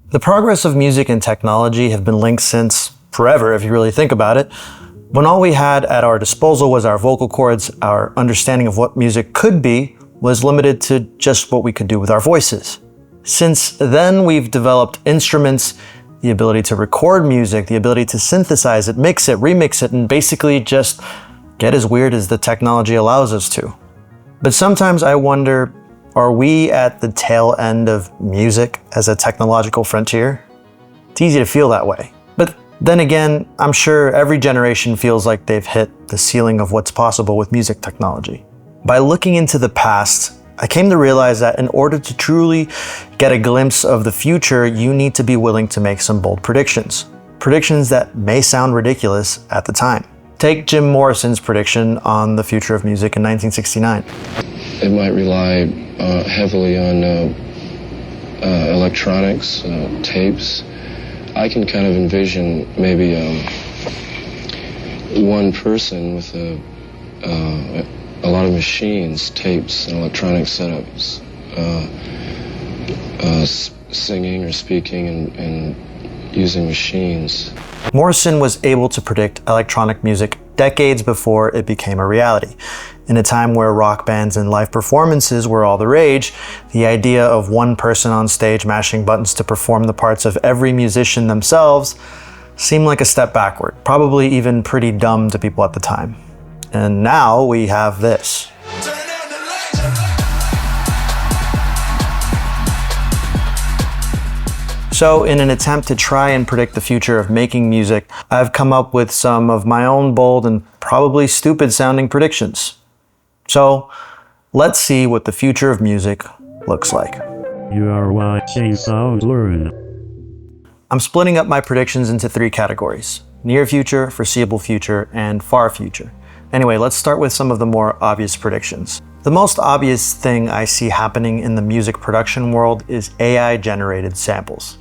The progress of music and technology have been linked since forever, if you really think about it. When all we had at our disposal was our vocal cords, our understanding of what music could be was limited to just what we could do with our voices. Since then, we've developed instruments, the ability to record music, the ability to synthesize it, mix it, remix it, and basically just get as weird as the technology allows us to. But sometimes I wonder, are we at the tail end of music as a technological frontier? It's easy to feel that way. But then again, I'm sure every generation feels like they've hit the ceiling of what's possible with music technology. By looking into the past, I came to realize that in order to truly get a glimpse of the future, you need to be willing to make some bold predictions. Predictions that may sound ridiculous at the time. Take Jim Morrison's prediction on the future of music in 1969. It might rely heavily on electronics, tapes. I can kind of envision maybe one person with a lot of machines, tapes, and electronic setups, singing or speaking and using machines. Morrison was able to predict electronic music decades before it became a reality. In a time where rock bands and live performances were all the rage, the idea of one person on stage mashing buttons to perform the parts of every musician themselves seemed like a step backward, probably even pretty dumb to people at the time. And now we have this. So in an attempt to try and predict the future of making music, I've come up with some of my own bold and probably stupid sounding predictions. So let's see what the future of music looks like. You are watching Sound Learn. I'm splitting up my predictions into 3 categories: near future, foreseeable future, and far future. Anyway, let's start with some of the more obvious predictions. The most obvious thing I see happening in the music production world is AI-generated samples.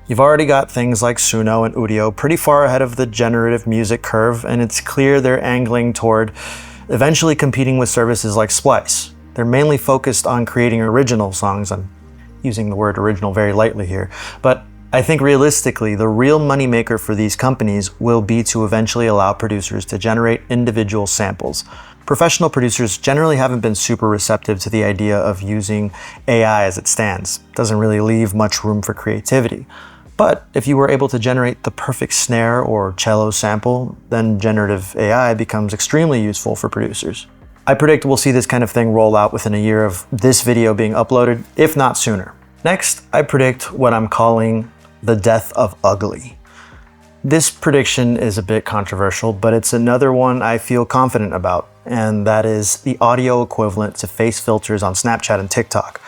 You've already got things like Suno and Udio pretty far ahead of the generative music curve, and it's clear they're angling toward eventually competing with services like Splice. They're mainly focused on creating original songs. I'm using the word original very lightly here, but I think realistically, the real moneymaker for these companies will be to eventually allow producers to generate individual samples. Professional producers generally haven't been super receptive to the idea of using AI as it stands. It doesn't really leave much room for creativity. But if you were able to generate the perfect snare or cello sample, then generative AI becomes extremely useful for producers. I predict we'll see this kind of thing roll out within a year of this video being uploaded, if not sooner. Next, I predict what I'm calling the death of ugly. This prediction is a bit controversial, but it's another one I feel confident about, and that is the audio equivalent to face filters on Snapchat and TikTok.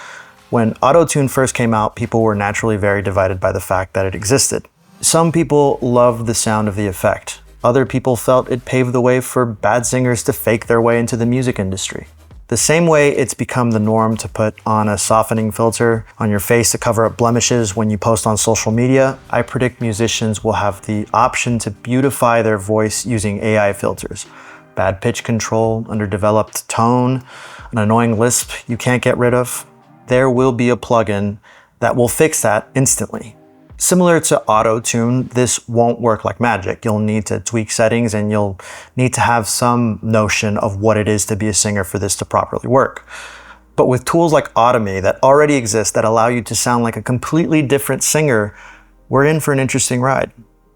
When Auto-Tune first came out, people were naturally very divided by the fact that it existed. Some people loved the sound of the effect. Other people felt it paved the way for bad singers to fake their way into the music industry. The same way it's become the norm to put on a softening filter on your face to cover up blemishes when you post on social media, I predict musicians will have the option to beautify their voice using AI filters. Bad pitch control, underdeveloped tone, an annoying lisp you can't get rid of. There will be a plugin that will fix that instantly. Similar to Auto-Tune, this won't work like magic. You'll need to tweak settings and you'll need to have some notion of what it is to be a singer for this to properly work. But with tools like Automate that already exist that allow you to sound like a completely different singer, we're in for an interesting ride.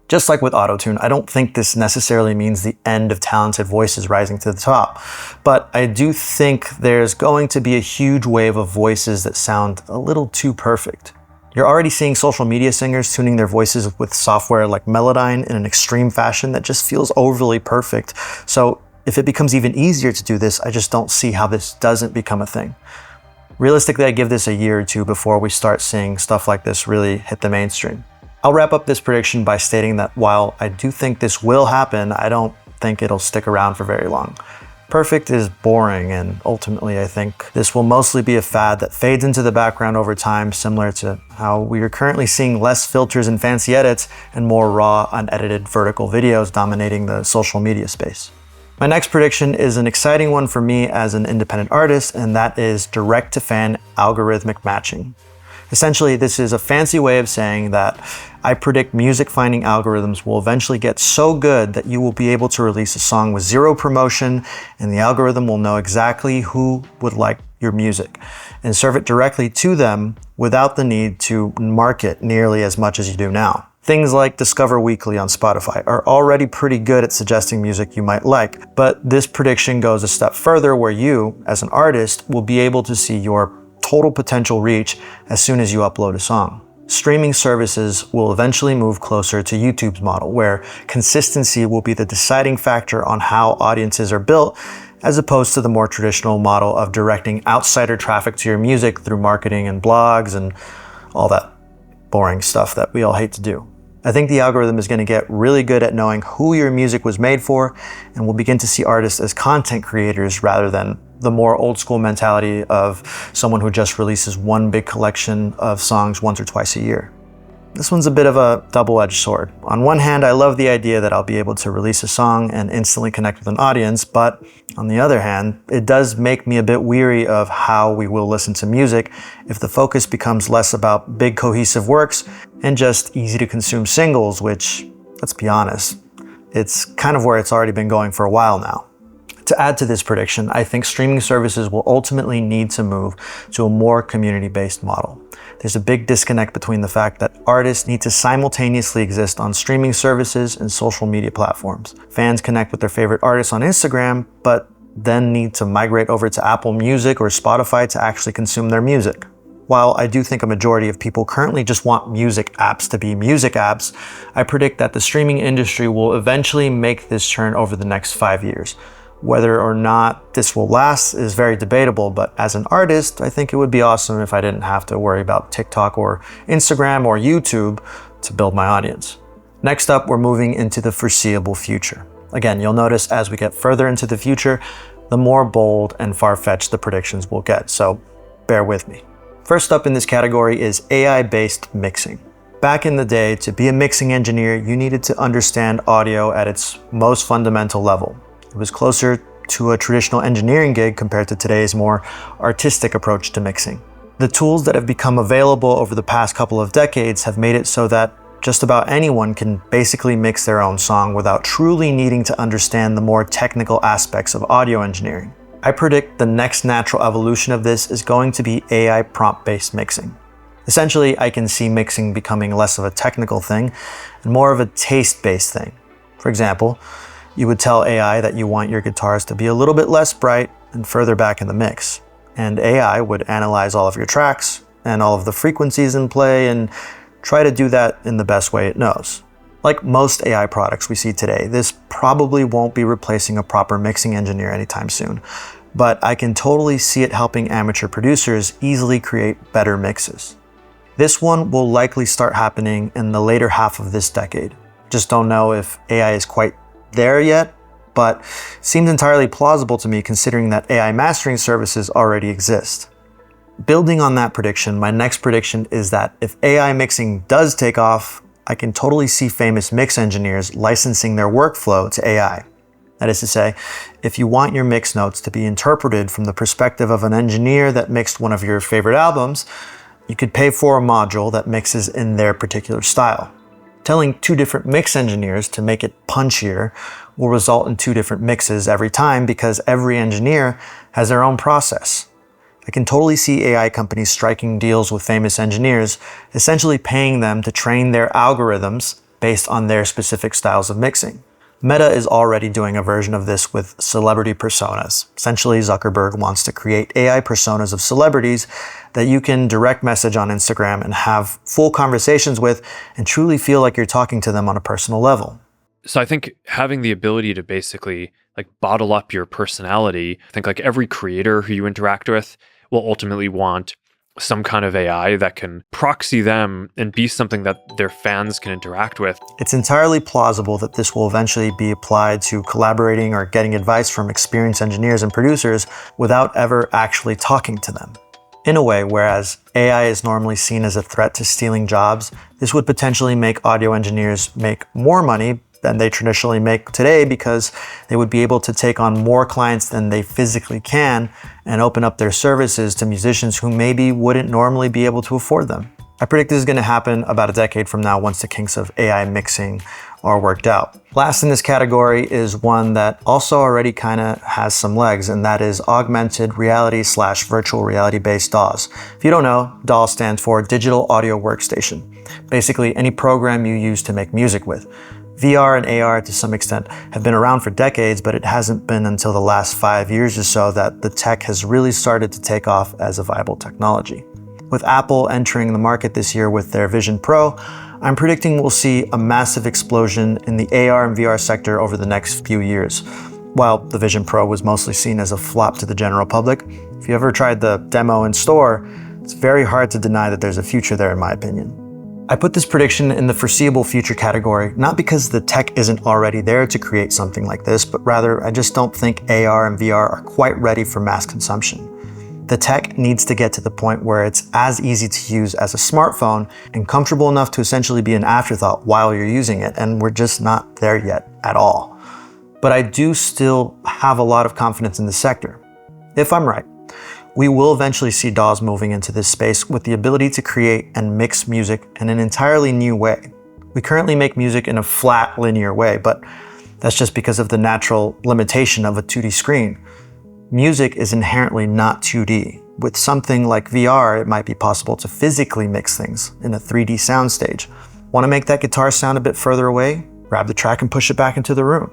Just like with Auto-Tune, I don't think this necessarily means the end of talented voices rising to the top, but I do think there's going to be a huge wave of voices that sound a little too perfect. You're already seeing social media singers tuning their voices with software like Melodyne in an extreme fashion that just feels overly perfect. So if it becomes even easier to do this, I just don't see how this doesn't become a thing. Realistically, I give this a year or two before we start seeing stuff like this really hit the mainstream. I'll wrap up this prediction by stating that while I do think this will happen, I don't think it'll stick around for very long. Perfect is boring, and ultimately I think this will mostly be a fad that fades into the background over time, similar to how we are currently seeing less filters and fancy edits and more raw, unedited vertical videos dominating the social media space. My next prediction is an exciting one for me as an independent artist, and that is direct-to-fan algorithmic matching. Essentially, this is a fancy way of saying that I predict music finding algorithms will eventually get so good that you will be able to release a song with zero promotion, and the algorithm will know exactly who would like your music and serve it directly to them without the need to market nearly as much as you do now. Things like Discover Weekly on Spotify are already pretty good at suggesting music you might like, but this prediction goes a step further where you, as an artist, will be able to see your total potential reach as soon as you upload a song. Streaming services will eventually move closer to YouTube's model, where consistency will be the deciding factor on how audiences are built, as opposed to the more traditional model of directing outsider traffic to your music through marketing and blogs and all that boring stuff that we all hate to do. I think the algorithm is going to get really good at knowing who your music was made for, and we'll begin to see artists as content creators rather than the more old school mentality of someone who just releases one big collection of songs once or twice a year. This one's a bit of a double-edged sword. On one hand, I love the idea that I'll be able to release a song and instantly connect with an audience, but on the other hand, it does make me a bit weary of how we will listen to music if the focus becomes less about big cohesive works and just easy to consume singles, which, let's be honest, it's kind of where it's already been going for a while now. To add to this prediction, I think streaming services will ultimately need to move to a more community-based model. There's a big disconnect between the fact that artists need to simultaneously exist on streaming services and social media platforms. Fans connect with their favorite artists on Instagram, but then need to migrate over to Apple Music or Spotify to actually consume their music. While I do think a majority of people currently just want music apps to be music apps, I predict that the streaming industry will eventually make this turn over the next 5 years. Whether or not this will last is very debatable, but as an artist, I think it would be awesome if I didn't have to worry about TikTok or Instagram or YouTube to build my audience. Next up, we're moving into the foreseeable future. Again, you'll notice as we get further into the future, the more bold and far-fetched the predictions will get, so bear with me. First up in this category is AI-based mixing. Back in the day, to be a mixing engineer, you needed to understand audio at its most fundamental level. It was closer to a traditional engineering gig compared to today's more artistic approach to mixing. The tools that have become available over the past couple of decades have made it so that just about anyone can basically mix their own song without truly needing to understand the more technical aspects of audio engineering. I predict the next natural evolution of this is going to be AI prompt-based mixing. Essentially, I can see mixing becoming less of a technical thing and more of a taste-based thing. For example, you would tell AI that you want your guitars to be a little bit less bright and further back in the mix. And AI would analyze all of your tracks and all of the frequencies in play and try to do that in the best way it knows. Like most AI products we see today, this probably won't be replacing a proper mixing engineer anytime soon, but I can totally see it helping amateur producers easily create better mixes. This one will likely start happening in the later half of this decade. Just don't know if AI is quite there yet, but seems entirely plausible to me considering that AI mastering services already exist. Building on that prediction, my next prediction is that if AI mixing does take off, I can totally see famous mix engineers licensing their workflow to AI. That is to say, if you want your mix notes to be interpreted from the perspective of an engineer that mixed one of your favorite albums, you could pay for a module that mixes in their particular style. Telling two different mix engineers to make it punchier will result in two different mixes every time because every engineer has their own process. I can totally see AI companies striking deals with famous engineers, essentially paying them to train their algorithms based on their specific styles of mixing. Meta is already doing a version of this with celebrity personas. Essentially, Zuckerberg wants to create AI personas of celebrities that you can direct message on Instagram and have full conversations with and truly feel like you're talking to them on a personal level. So I think having the ability to basically bottle up your personality, I think every creator who you interact with will ultimately want some kind of AI that can proxy them and be something that their fans can interact with. It's entirely plausible that this will eventually be applied to collaborating or getting advice from experienced engineers and producers without ever actually talking to them. In a way, whereas AI is normally seen as a threat to stealing jobs, this would potentially make audio engineers make more money than they traditionally make today, because they would be able to take on more clients than they physically can and open up their services to musicians who maybe wouldn't normally be able to afford them. I predict this is going to happen about a decade from now once the kinks of AI mixing are worked out. Last in this category is one that also already kind of has some legs, and that is augmented reality / virtual reality based DAWs. If you don't know, DAW stands for Digital Audio Workstation. Basically, any program you use to make music with. VR and AR to some extent have been around for decades, but it hasn't been until the last 5 years or so that the tech has really started to take off as a viable technology. With Apple entering the market this year with their Vision Pro, I'm predicting we'll see a massive explosion in the AR and VR sector over the next few years. While the Vision Pro was mostly seen as a flop to the general public, if you ever tried the demo in store, it's very hard to deny that there's a future there, in my opinion. I put this prediction in the foreseeable future category, not because the tech isn't already there to create something like this, but rather I just don't think AR and VR are quite ready for mass consumption. The tech needs to get to the point where it's as easy to use as a smartphone and comfortable enough to essentially be an afterthought while you're using it, and we're just not there yet at all. But I do still have a lot of confidence in the sector. If I'm right, we will eventually see DAWs moving into this space with the ability to create and mix music in an entirely new way. We currently make music in a flat, linear way, but that's just because of the natural limitation of a 2D screen. Music is inherently not 2D. With something like VR, it might be possible to physically mix things in a 3D soundstage. Want to make that guitar sound a bit further away? Grab the track and push it back into the room.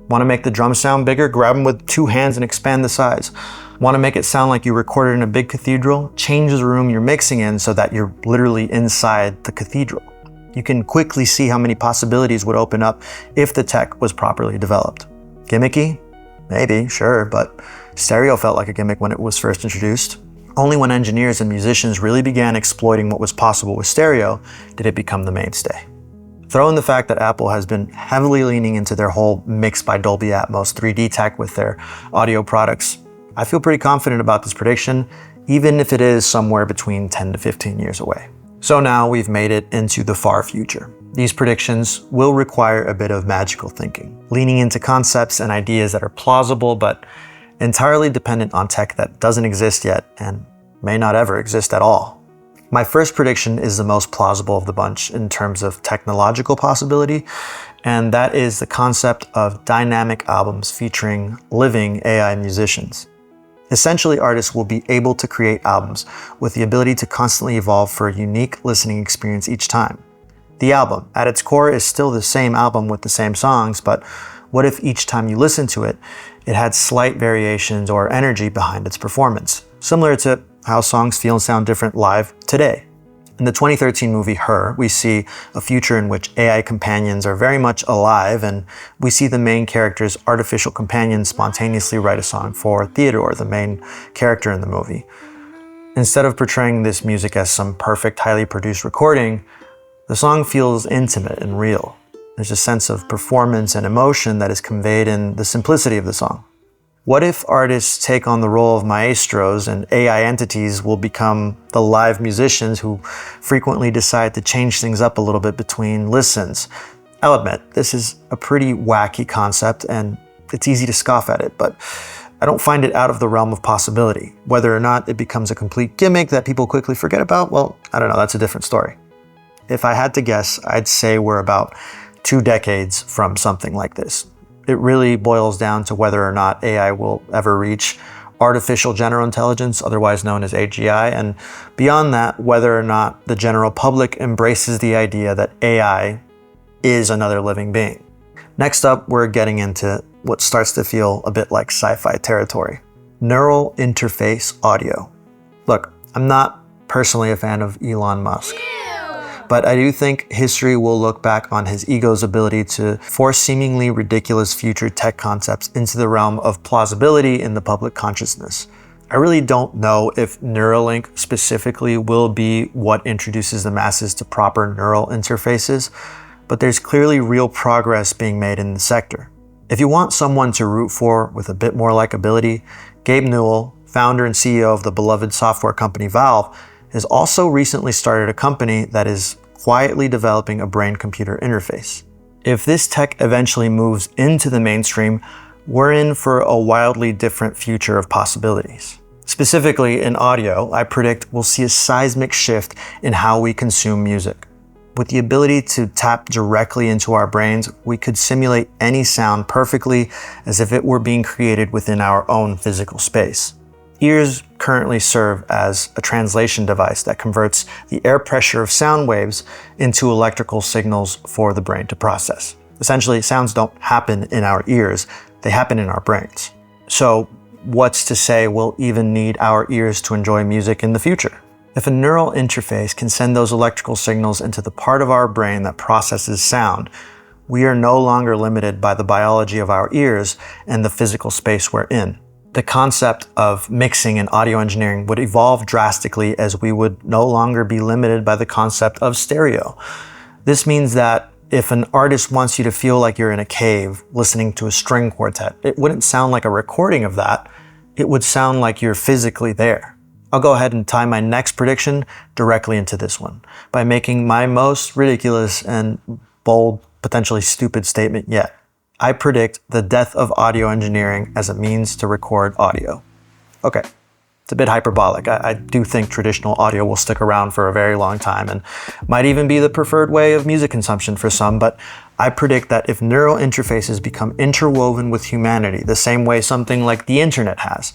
Want to make the drums sound bigger? Grab them with 2 hands and expand the size. Want to make it sound like you recorded in a big cathedral? Change the room you're mixing in so that you're literally inside the cathedral. You can quickly see how many possibilities would open up if the tech was properly developed. Gimmicky? Maybe, sure, but stereo felt like a gimmick when it was first introduced. Only when engineers and musicians really began exploiting what was possible with stereo did it become the mainstay. Throw in the fact that Apple has been heavily leaning into their whole mix by Dolby Atmos 3D tech with their audio products. I feel pretty confident about this prediction, even if it is somewhere between 10 to 15 years away. So now we've made it into the far future. These predictions will require a bit of magical thinking, leaning into concepts and ideas that are plausible but entirely dependent on tech that doesn't exist yet and may not ever exist at all. My first prediction is the most plausible of the bunch in terms of technological possibility, and that is the concept of dynamic albums featuring living AI musicians. Essentially, artists will be able to create albums with the ability to constantly evolve for a unique listening experience each time. The album, at its core, is still the same album with the same songs, but what if each time you listen to it, it had slight variations or energy behind its performance, similar to how songs feel and sound different live today? In the 2013 movie Her, we see a future in which AI companions are very much alive, and we see the main character's artificial companion spontaneously write a song for Theodore, the main character in the movie. Instead of portraying this music as some perfect, highly produced recording, the song feels intimate and real. There's a sense of performance and emotion that is conveyed in the simplicity of the song. What if artists take on the role of maestros and AI entities will become the live musicians who frequently decide to change things up a little bit between listens? I'll admit, this is a pretty wacky concept and it's easy to scoff at it, but I don't find it out of the realm of possibility. Whether or not it becomes a complete gimmick that people quickly forget about, well, I don't know, that's a different story. If I had to guess, I'd say we're about 2 decades from something like this. It really boils down to whether or not AI will ever reach artificial general intelligence, otherwise known as AGI, and beyond that, whether or not the general public embraces the idea that AI is another living being. Next up, we're getting into what starts to feel a bit like sci-fi territory. Neural interface audio. Look, I'm not personally a fan of Elon Musk. But I do think history will look back on his ego's ability to force seemingly ridiculous future tech concepts into the realm of plausibility in the public consciousness. I really don't know if Neuralink specifically will be what introduces the masses to proper neural interfaces, but there's clearly real progress being made in the sector. If you want someone to root for with a bit more likability, Gabe Newell, founder and CEO of the beloved software company Valve, has also recently started a company that is quietly developing a brain-computer interface. If this tech eventually moves into the mainstream, we're in for a wildly different future of possibilities. Specifically in audio, I predict we'll see a seismic shift in how we consume music. With the ability to tap directly into our brains, we could simulate any sound perfectly as if it were being created within our own physical space. Ears currently serve as a translation device that converts the air pressure of sound waves into electrical signals for the brain to process. Essentially, sounds don't happen in our ears, they happen in our brains. So, what's to say we'll even need our ears to enjoy music in the future? If a neural interface can send those electrical signals into the part of our brain that processes sound, we are no longer limited by the biology of our ears and the physical space we're in. The concept of mixing and audio engineering would evolve drastically as we would no longer be limited by the concept of stereo. This means that if an artist wants you to feel like you're in a cave listening to a string quartet, it wouldn't sound like a recording of that, it would sound like you're physically there. I'll go ahead and tie my next prediction directly into this one by making my most ridiculous and bold, potentially stupid statement yet. I predict the death of audio engineering as a means to record audio. Okay, it's a bit hyperbolic. I do think traditional audio will stick around for a very long time and might even be the preferred way of music consumption for some, but I predict that if neural interfaces become interwoven with humanity the same way something like the internet has,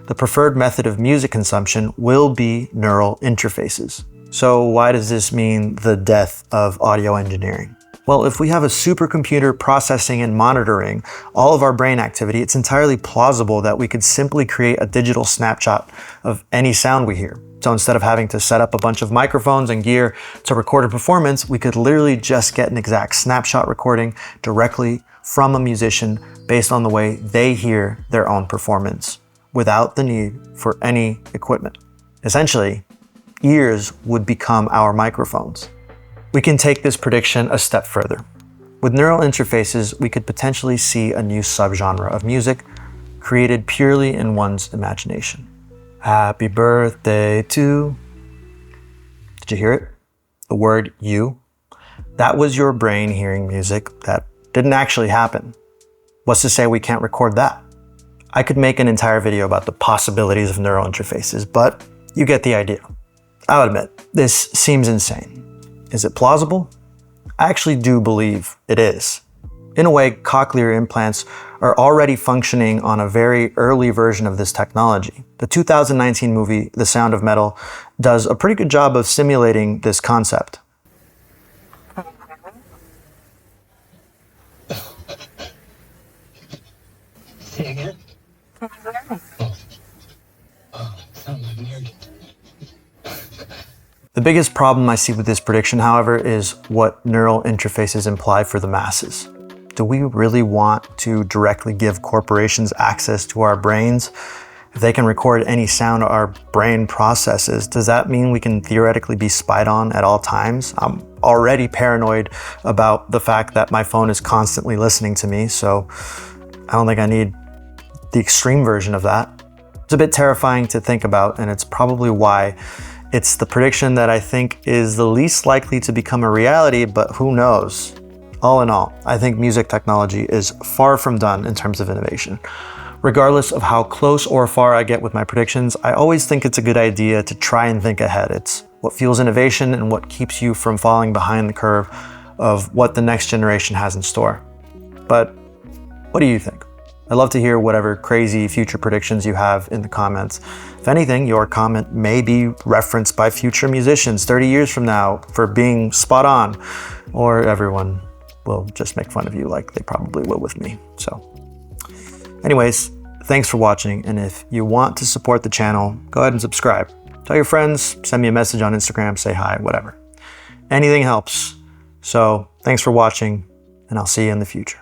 the preferred method of music consumption will be neural interfaces. So why does this mean the death of audio engineering? Well, if we have a supercomputer processing and monitoring all of our brain activity, it's entirely plausible that we could simply create a digital snapshot of any sound we hear. So instead of having to set up a bunch of microphones and gear to record a performance, we could literally just get an exact snapshot recording directly from a musician based on the way they hear their own performance, without the need for any equipment. Essentially, ears would become our microphones. We can take this prediction a step further. With neural interfaces, we could potentially see a new subgenre of music created purely in one's imagination. Happy birthday to... Did you hear it? The word you. That was your brain hearing music that didn't actually happen. What's to say we can't record that? I could make an entire video about the possibilities of neural interfaces, but you get the idea. I'll admit, this seems insane. Is it plausible? I actually do believe it is. In a way, cochlear implants are already functioning on a very early version of this technology. The 2019 movie, The Sound of Metal, does a pretty good job of simulating this concept. Say again? Sound like nerd. The biggest problem I see with this prediction, however, is what neural interfaces imply for the masses. Do we really want to directly give corporations access to our brains? If they can record any sound our brain processes, does that mean we can theoretically be spied on at all times? I'm already paranoid about the fact that my phone is constantly listening to me, so I don't think I need the extreme version of that. It's a bit terrifying to think about, and it's probably why it's the prediction that I think is the least likely to become a reality, but who knows? All in all, I think music technology is far from done in terms of innovation. Regardless of how close or far I get with my predictions, I always think it's a good idea to try and think ahead. It's what fuels innovation and what keeps you from falling behind the curve of what the next generation has in store. But what do you think? I'd love to hear whatever crazy future predictions you have in the comments. If anything, your comment may be referenced by future musicians 30 years from now for being spot on, or everyone will just make fun of you like they probably will with me. So anyways, thanks for watching, and if you want to support the channel, go ahead and subscribe. Tell your friends, send me a message on Instagram, say hi, whatever. Anything helps. So thanks for watching, and I'll see you in the future.